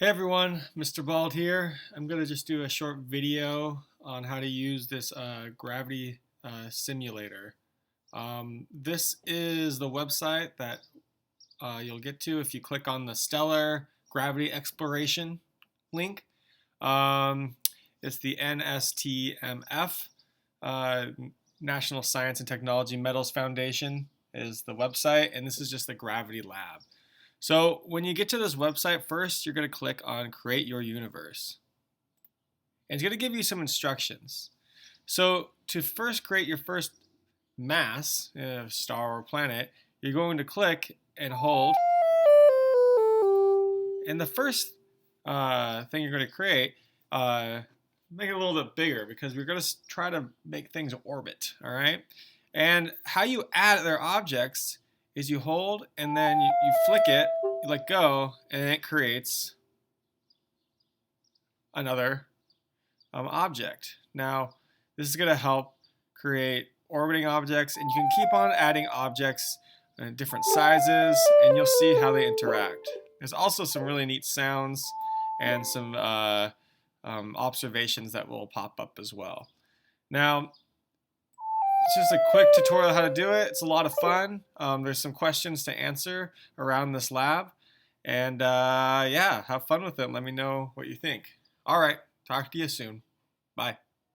Hey everyone, Mr. Bald here. I'm going to just do a short video on how to use this gravity simulator. This is the website that you'll get to if you click on the Stellar Gravity Exploration link. It's the NSTMF, National Science and Technology Metals Foundation is the website, and this is just the Gravity Lab. So when you get to this website, first you're going to click on Create Your Universe. And it's going to give you some instructions. So to first create your first mass, star or planet, you're going to click and hold. And the first thing you're going to create, make it a little bit bigger because we're going to try to make things orbit, all right? And how you add their objects is you hold and then you flick it, you let go, and it creates another object. Now, this is going to help create orbiting objects, and you can keep on adding objects in different sizes, and you'll see how they interact. There's also some really neat sounds and some observations that will pop up as well. Now, it's just a quick tutorial how to do it. It's a lot of fun. There's some questions to answer around this lab. And yeah, have fun with it. Let me know what you think. All right, talk to you soon. Bye.